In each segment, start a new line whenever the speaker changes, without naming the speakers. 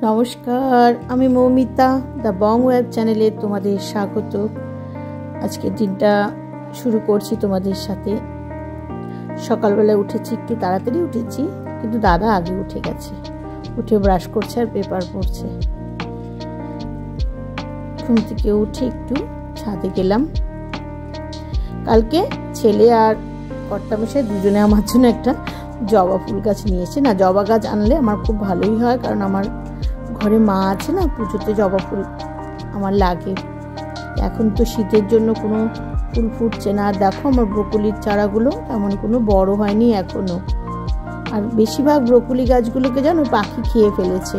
নমস্কার, আমি Moumita the Bong web চ্যানেলে তোমাদের স্বাগত। আজকের দিনটা শুরু করছি তোমাদের সাথে। সকালবেলা উঠেছি, একটু তাড়াতাড়ি উঠেছি, কিন্তু দাদা আগে উঠে গেছে। উঠে ব্রাশ করছে আর পেপার পড়ছে। ঘুম থেকে উঠে একটু ছাদে গেলাম। কালকে ছেলে আর কর্তামশাই দুজনে আমার জন্য একটা জবা ফুল গাছ নিয়েছে। না, জবা গাছ আনলে আমার খুব ভালোই হয়, কারণ আমার ঘরে মা আছে না, পুজোতে জবা ফুল আমার লাগে। এখন তো শীতের জন্য কোনো ফুল ফুটছে না। আর দেখো আমার ব্রোকলির চারাগুলো তেমন কোনো বড় হয়নি এখনো। আর বেশিরভাগ ব্রোকলি গাছগুলোকে জানো পাখি খেয়ে ফেলেছে।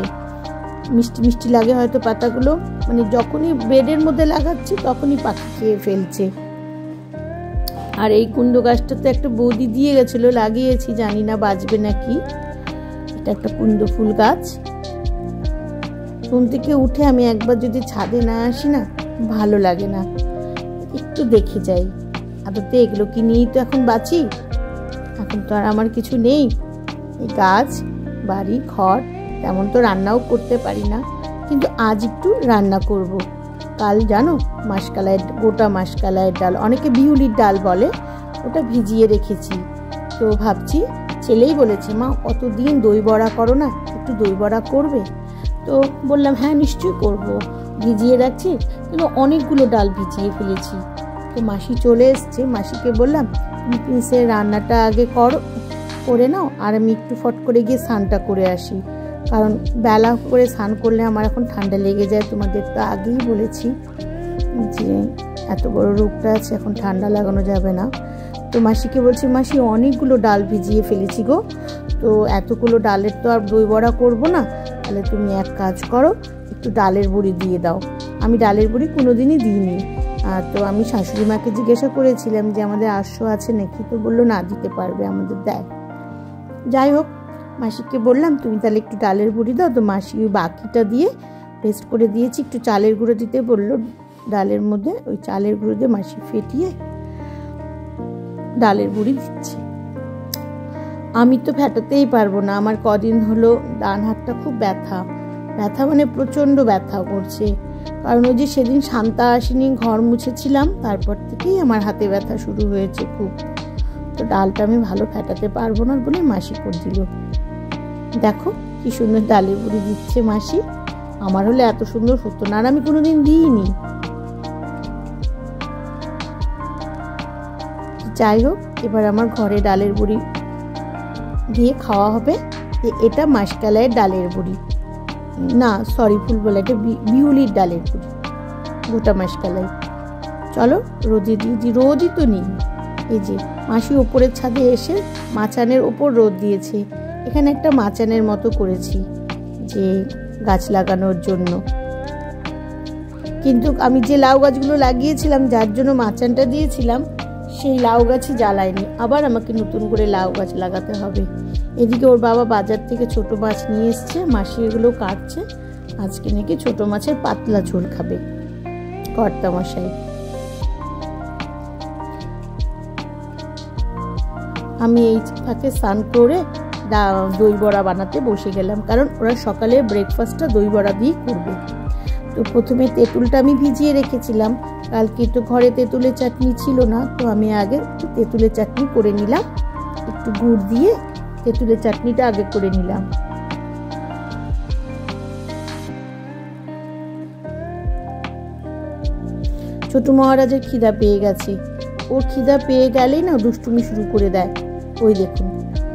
মিষ্টি মিষ্টি লাগে হয়তো পাতাগুলো, মানে যখনই বেডের মধ্যে লাগাচ্ছি তখনই পাখি খেয়ে ফেলছে। আর এই কুন্দ গাছটাতে একটা বৌদি দিয়ে গেছিলো, লাগিয়েছি, জানি না বাঁচবে নাকি। এটা একটা কুন্দ ফুল গাছ। ঘুম থেকে উঠে আমি একবার যদি ছাদে না আসি না, ভালো লাগে না, একটু দেখে যাই। আদতে এগুলো কি নিয়েই তো এখন বাঁচি। এখন তো আর আমার কিছু নেই। এই গাছ, বাড়ি, ঘর, তেমন তো রান্নাও করতে পারি না, কিন্তু আজ একটু রান্না করব। কাল জানো মাসকালাইয়ের, গোটা মাসকালাইয়ের ডাল, অনেকে বিউলির ডাল বলে, ওটা ভিজিয়ে রেখেছি। তো ভাবছি, ছেলেই বলেছে মা কতদিন দই বড়া করো না, একটু দই বড়া করবে। তো বললাম হ্যাঁ নিশ্চয়ই করব, ভিজিয়ে রাখছি। কিন্তু অনেকগুলো ডাল ভিজিয়ে ফেলেছি। তো মাসি চলে এসছে, মাসিকে বললাম তুমি প্লিজের রান্নাটা আগে করে নাও, আর আমি একটু ফট করে গিয়ে স্নানটা করে আসি, কারণ বেলা করে স্নান করলে আমার এখন ঠান্ডা লেগে যায়। তোমাদের তো আগেই বলেছি যে এত বড় রোগটা আছে, এখন ঠান্ডা লাগানো যাবে না। তো মাসিকে বলছি মাসি অনেকগুলো ডাল ভিজিয়ে ফেলেছি গো, তো এতগুলো ডালের তো আর দই বড়া করবো না, তাহলে তুমি এক কাজ করো, একটু ডালের বড়ি দিয়ে দাও। আমি ডালের বড়ি কোনোদিনই দিইনি। তো আমি শাশুড়ি মাকে জিজ্ঞাসা করেছিলাম যে আমাদের আশ্ব আছে নাকি, তো বললো না, দিতে পারবে, আমাদের দেয়। যাই হোক, মাসিকে বললাম তুমি তাহলে একটু ডালের বড়ি দাও। তো মাসি ওই বাকিটা দিয়ে পেস্ট করে দিয়েছি। একটু চালের গুঁড়ো দিতে বললো ডালের মধ্যে, ওই চালের গুঁড়ো দিয়ে মাসি ফেটিয়ে ডালের বড়ি দিচ্ছে। আমি তো ফেটাতেই পারবো না, আমার কদিন হলো ডান হাতটা খুব ব্যথা, মানে প্রচণ্ড ব্যথা করছে। কারণ ওই যে সেদিন শান্তা আসেনি, ঘর মুছেছিলাম, তারপর থেকেই আমার হাতে ব্যথা শুরু হয়েছে খুব। তো ডালটা আমি ভালো ফেটাতে পারবো না বলে মাসি করে দিল। দেখো কি সুন্দর ডালের বড়ি দিচ্ছে মাসি। আমার হলে এত সুন্দর হতো না, আর আমি কোনোদিন দিইনি। যাই হোক, এবার আমার ঘরে ডালের বড়ি দিয়ে খাওয়া হবে। এটা মাসকালাইয়ের ডালের বড়ি না, সরি ভুল বলে, এটা বিউলির ডালের বড়ি, গোটা মাসকালাই। চলো রোদে দিয়ে দিই, রোদই তো নেই। এই যে মাসি ওপরের ছাদে এসে মাচানের ওপর রোদ দিয়েছে। এখানে একটা মাচানের মতো করেছি যে গাছ লাগানোর জন্য, কিন্তু আমি যে লাউ গাছগুলো লাগিয়েছিলাম, যার জন্য মাচানটা দিয়েছিলাম, সেই লাউ গাছই জ্বালায়নি। আবার আমাকে নতুন করে লাউ গাছ লাগাতে হবে। এদিকে ওর বাবা বাজার থেকে ছোট মাছ নিয়ে এসছে, মাসি এগুলো কাটছে। আজকে নাকি ছোট মাছের পাতলা ঝোল খাবে কর্তামশাই। আমি এই ফাঁকে স্নান করে দই বড়া বানাতে বসে গেলাম, কারণ ওরা সকালে ব্রেকফাস্টটা দই বড়া দিয়ে করবে। তো প্রথমে তেঁতুলটা আমি ভিজিয়ে রেখেছিলাম, কালকে তো ঘরে তেঁতুলের চাটনি ছিল না, তো আমি আগে একটু তেঁতুলের চাটনি করে নিলাম। একটু গুড় দিয়ে তেঁতুলের চাটনিটা আগে করে নিলাম। ছোট মহারাজের খিদা পেয়ে গেছে। ওর খিদা পেয়ে গেলেই না দুষ্টুমি শুরু করে দেয়। ওই দেখুন,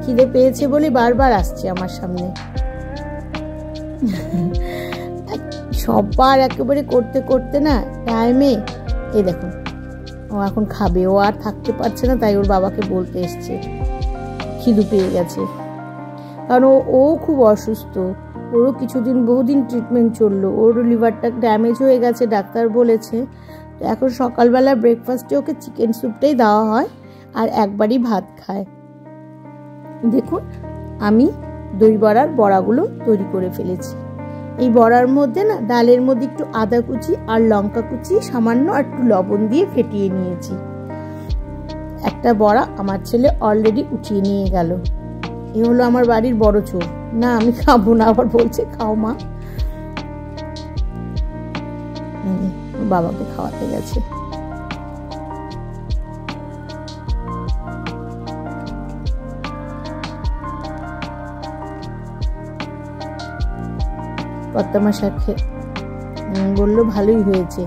খিদে পেয়েছে বলে বারবার আসছে আমার সামনে। সববার একেবারে করতে করতে না টাইমে, এই দেখুন ও এখন খাবে, ও আর থাকতে পারছে না, তাই ওর বাবাকে বলতে এসছে খিদু পেয়ে গেছে। কারণ ও খুব অসুস্থ, ওরও কিছুদিন বহুদিন ট্রিটমেন্ট চললো, ওর লিভারটা ড্যামেজ হয়ে গেছে ডাক্তার বলেছে। তো এখন সকালবেলা ব্রেকফাস্টে ওকে চিকেন স্যুপটাই দেওয়া হয়, আর একবারই ভাত খায়। দেখুন আমি দই বড়ার বড়াগুলো তৈরি করে ফেলেছি। এই বড়ার মধ্যে না ডালের মধ্যে একটু আদা কুচি আর লঙ্কা কুচি সামান্য আর একটু লবণ দিয়ে ফেটিয়ে নিয়েছি। একটা বড়া আমার ছেলে অলরেডি উঠিয়ে নিয়ে গেল। এ হলো আমার বাড়ির বড় চোর। না আমি খাবো না, আবার বলছে খাও মা। বাবাকে খাওয়াতে গেছে। কর্তামা শাক বললো ভালোই হয়েছে,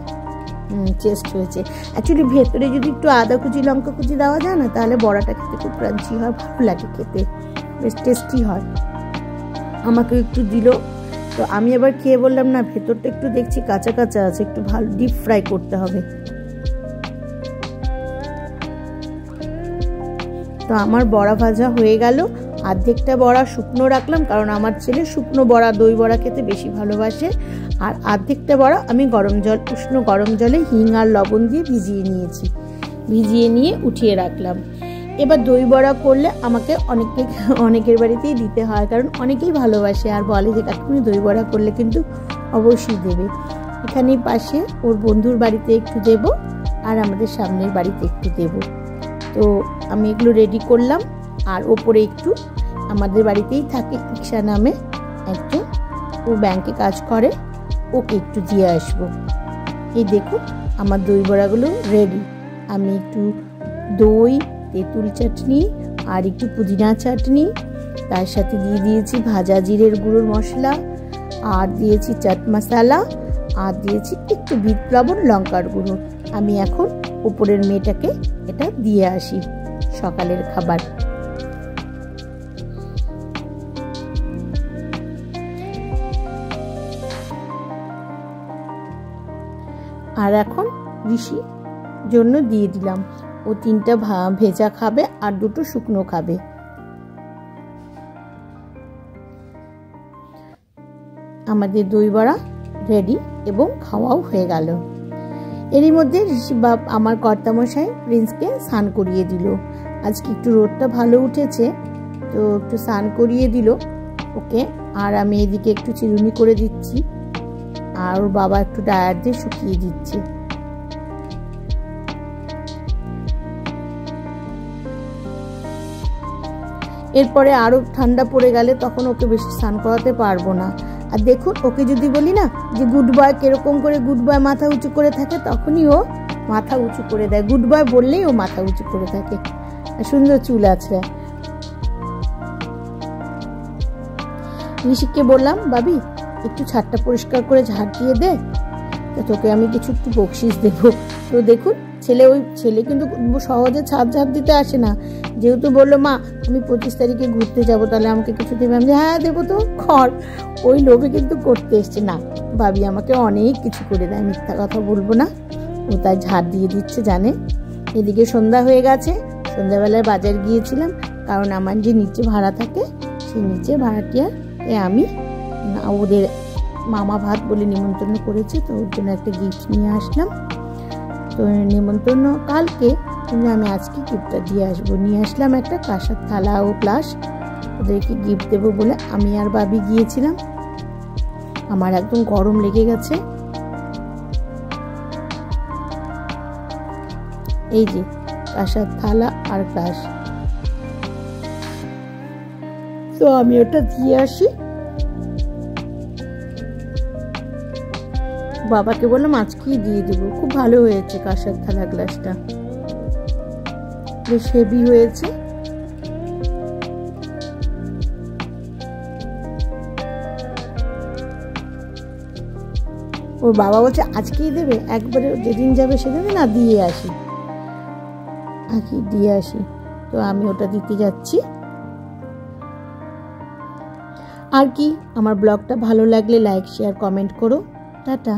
টেস্ট হয়েছে। অ্যাকচুয়ালি ভেতরে যদি একটু আদা কুচি লঙ্কা কুচি দেওয়া যায় না, তাহলে বড়াটা খেতে খুব ক্রাঞ্চি হয়, ভালো লাগে খেতে, বেশ টেস্টি হয়। আমাকে একটু দিল, তো আমি আবার খেয়ে বললাম না, ভেতরটা একটু দেখছি কাঁচা কাঁচা আছে, একটু ভালো ডিপ ফ্রাই করতে হবে। তো আমার বড়া ভাজা হয়ে গেল। অর্ধেকটা বড়া শুকনো রাখলাম, কারণ আমার ছেলে শুকনো বড়া দই বড়া খেতে বেশি ভালোবাসে। আর অর্ধেকটা বড়া আমি উষ্ণ গরম জলে হিং আর লবণ দিয়ে ভিজিয়ে নিয়েছি, ভিজিয়ে নিয়ে উঠিয়ে রাখলাম। এবার দই বড়া করলে আমাকে অনেকের বাড়িতেই দিতে হয়, কারণ অনেকেই ভালোবাসে আর বলে যে কাকিমণি দই বড়া করলে কিন্তু অবশ্যই দেবে। এখানেই পাশে ওর বন্ধুর বাড়িতে একটু দেব, আর আমাদের সামনের বাড়িতে একটু দেব। তো আমি এগুলো রেডি করলাম। আর ওপরে একটু আমাদের বাড়িতেই থাকে ইকশা নামে একজন, ও ব্যাংকে কাজ করে, ওকে একটু দিয়ে আসবো। এই দেখুন আমার দই বড়াগুলো রেডি। আমি একটু দই, তেঁতুল চাটনি আর একটু পুদিনা চাটনি, তার সাথে দিয়ে দিয়েছি ভাজা জিরের গুঁড়োর মশলা, আর দিয়েছি চাট মশলা, আর দিয়েছি একটু বিট লবণ, লঙ্কার গুঁড়ো। আমি এখন উপরের মেয়েটাকে এটা দিয়ে আসি সকালের খাবার। আর এখন ঋষি জন্য দিয়ে দিলাম, ও 3টা ভেজা খাবে আর 2টো শুকনো খাবে। আমাদের দই বড়া রেডি এবং খাওয়াও হয়ে গেল। এরই মধ্যে ঋষি বাপ আমার কর্তামশাই প্রিন্সকে স্নান করিয়ে দিল। আজকে একটু রোদটা ভালো উঠেছে, তো একটু স্নান করিয়ে দিল ওকে। আর আমি এদিকে একটু চিরুনি করে দিচ্ছি, আর ওর বাবা একটু ডায়ার দিয়ে শুকিয়ে দিচ্ছে। এরপরে আরো ঠান্ডা পড়ে গেলে তখন ওকে বেশি স্নান করাতে পারবো না। আর দেখুন ওকে যদি বলি না যে গুড বয়, কিরকম করে গুড বয় মাথা উঁচু করে থাকে, তখনই ও মাথা উঁচু করে দেয়। গুড বয় বললেই ও মাথা উঁচু করে থাকে। সুন্দর চুল আছে। ঋষিককে বললাম বাবি একটু ছাদটা পরিষ্কার করে ঝাড় দিয়ে দে, তো তোকে আমি কিছু একটু বকশিস দেবো। তো দেখুন ছেলে কিন্তু সহজে ছাদ ঝাড় দিতে আসে না। যেহেতু বললো মা আমি 25 তারিখে ঘুরতে যাবো, তাহলে আমাকে কিছু দেবে। আমি হ্যাঁ দেবো, তো কর। ওই লোভে কিন্তু করতে এসছে না। ভাবি আমাকে অনেক কিছু করে দেয়, মিথ্যা কথা বলবো না। ও তাই ঝাড় দিয়ে দিচ্ছে জানে। এদিকে সন্ধ্যা হয়ে গেছে। সন্ধ্যাবেলায় বাজার গিয়েছিলাম, কারণ আমার যে নিচে ভাড়া থাকে, সেই নিচে ভাড়াটিয়াকে আমি ওদের মামা ভাত বলে নিমন্ত্রণ করেছে, তো ওর জন্য একটা গিফট নিয়ে আসলাম। তো নিমন্ত্রণ কালকে, কিন্তু আমি আজকে গিফটটা দিয়ে আসবো। নিয়ে আসলাম একটা কাঁসার থালা ও গ্লাস, ওদেরকে গিফট দেবো বলে আমি আর বাবি গিয়েছিলাম। আমার একদম গরম লেগে গেছে। এই যে কাঁসার থালা আর গ্লাস, তো আমি ওটা দিয়ে আসি। বাবাকে বললাম আজকেই দিয়ে দেবো। খুব ভালো হয়েছে কাঁসার থালা গ্লাসটা, বেশ হেভি হয়েছে। ওর বাবা বলছে আজকেই দেবে, একবারে যেদিন যাবে সেদিন না দিয়ে আসি, আজকে দিয়ে আসি। তো আমি ওটা দিতে যাচ্ছি। আর কি, আমার ব্লগটা ভালো লাগলে লাইক শেয়ার কমেন্ট করো। টাটা।